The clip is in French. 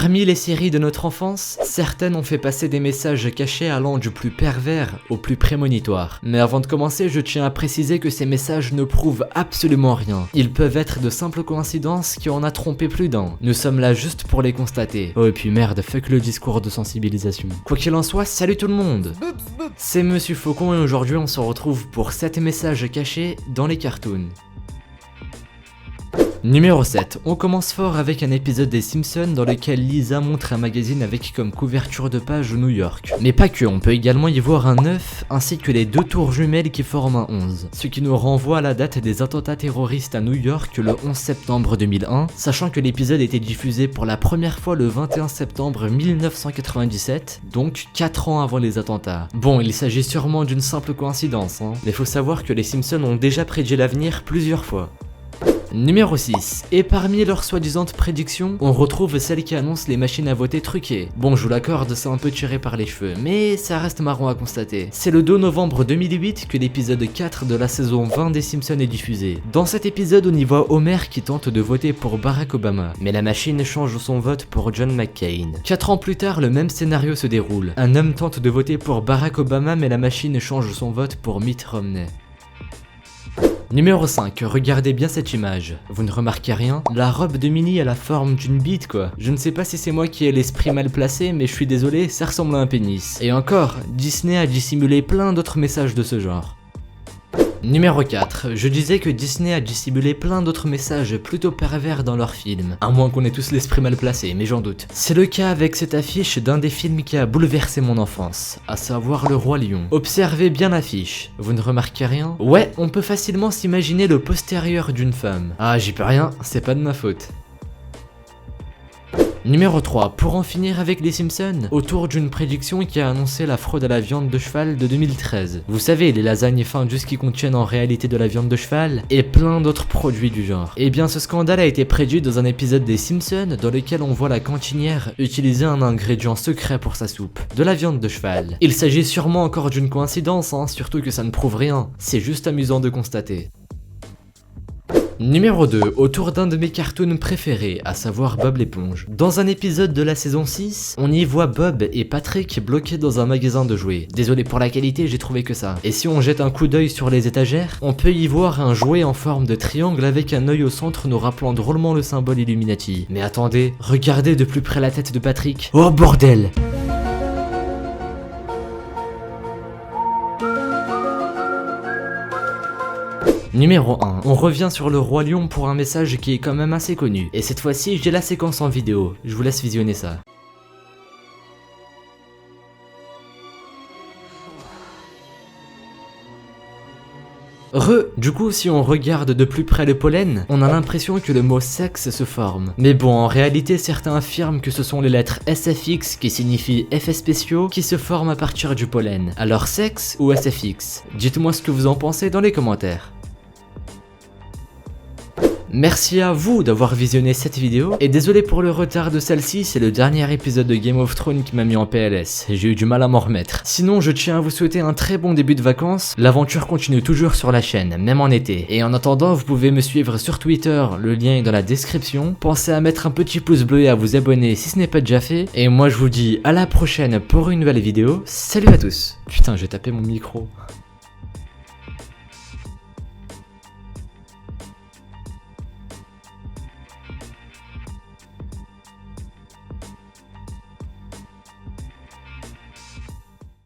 Parmi les séries de notre enfance, certaines ont fait passer des messages cachés allant du plus pervers au plus prémonitoire. Mais avant de commencer, je tiens à préciser que ces messages ne prouvent absolument rien. Ils peuvent être de simples coïncidences qui en a trompé plus d'un. Nous sommes là juste pour les constater. Oh et puis merde, fuck le discours de sensibilisation. Quoi qu'il en soit, salut tout le monde. C'est Monsieur Faucon et aujourd'hui on se retrouve pour 7 messages cachés dans les cartoons. Numéro 7, on commence fort avec un épisode des Simpsons dans lequel Lisa montre un magazine avec comme couverture de page New York. Mais pas que, on peut également y voir un 9 ainsi que les deux tours jumelles qui forment un 11. Ce qui nous renvoie à la date des attentats terroristes à New York le 11 septembre 2001, sachant que l'épisode était diffusé pour la première fois le 21 septembre 1997, donc 4 ans avant les attentats. Bon, il s'agit sûrement d'une simple coïncidence, mais faut savoir que les Simpsons ont déjà prédit l'avenir plusieurs fois. Numéro 6, et parmi leurs soi-disant prédictions, on retrouve celle qui annonce les machines à voter truquées. Bon, je vous l'accorde, c'est un peu tiré par les cheveux, mais ça reste marrant à constater. C'est le 2 novembre 2008 que l'épisode 4 de la saison 20 des Simpsons est diffusé. Dans cet épisode, on y voit Homer qui tente de voter pour Barack Obama, mais la machine change son vote pour John McCain. 4 ans plus tard, le même scénario se déroule. Un homme tente de voter pour Barack Obama, mais la machine change son vote pour Mitt Romney. Numéro 5, regardez bien cette image. Vous ne remarquez rien? La robe de Minnie a la forme d'une bite quoi. Je ne sais pas si c'est moi qui ai l'esprit mal placé, mais je suis désolé, ça ressemble à un pénis. Et encore, Disney a dissimulé plein d'autres messages de ce genre. Numéro 4, je disais que Disney a dissimulé plein d'autres messages plutôt pervers dans leurs films, à moins qu'on ait tous l'esprit mal placé, mais j'en doute. C'est le cas avec cette affiche d'un des films qui a bouleversé mon enfance, à savoir Le Roi Lion. Observez bien l'affiche, vous ne remarquez rien? Ouais, on peut facilement s'imaginer le postérieur d'une femme. Ah, j'y peux rien, c'est pas de ma faute. Numéro 3, pour en finir avec les Simpsons, autour d'une prédiction qui a annoncé la fraude à la viande de cheval de 2013. Vous savez, les lasagnes Findus qui contiennent en réalité de la viande de cheval, et plein d'autres produits du genre. Et bien ce scandale a été prédit dans un épisode des Simpsons dans lequel on voit la cantinière utiliser un ingrédient secret pour sa soupe, de la viande de cheval. Il s'agit sûrement encore d'une coïncidence, surtout que ça ne prouve rien, c'est juste amusant de constater. Numéro 2, autour d'un de mes cartoons préférés, à savoir Bob l'éponge. Dans un épisode de la saison 6, on y voit Bob et Patrick bloqués dans un magasin de jouets. Désolé pour la qualité, j'ai trouvé que ça. Et si on jette un coup d'œil sur les étagères, on peut y voir un jouet en forme de triangle avec un œil au centre nous rappelant drôlement le symbole Illuminati. Mais attendez, regardez de plus près la tête de Patrick. Oh bordel! Numéro 1, on revient sur le Roi Lion pour un message qui est quand même assez connu. Et cette fois-ci, j'ai la séquence en vidéo. Je vous laisse visionner ça. Du coup, si on regarde de plus près le pollen, on a l'impression que le mot sexe se forme. Mais bon, en réalité, certains affirment que ce sont les lettres SFX qui signifient effets spéciaux qui se forment à partir du pollen. Alors sexe ou SFX? Dites-moi ce que vous en pensez dans les commentaires. Merci à vous d'avoir visionné cette vidéo, et désolé pour le retard de celle-ci, c'est le dernier épisode de Game of Thrones qui m'a mis en PLS, j'ai eu du mal à m'en remettre. Sinon, je tiens à vous souhaiter un très bon début de vacances, l'aventure continue toujours sur la chaîne, même en été. Et en attendant, vous pouvez me suivre sur Twitter, le lien est dans la description. Pensez à mettre un petit pouce bleu et à vous abonner si ce n'est pas déjà fait, et moi je vous dis à la prochaine pour une nouvelle vidéo, salut à tous. Putain, j'ai tapé mon micro.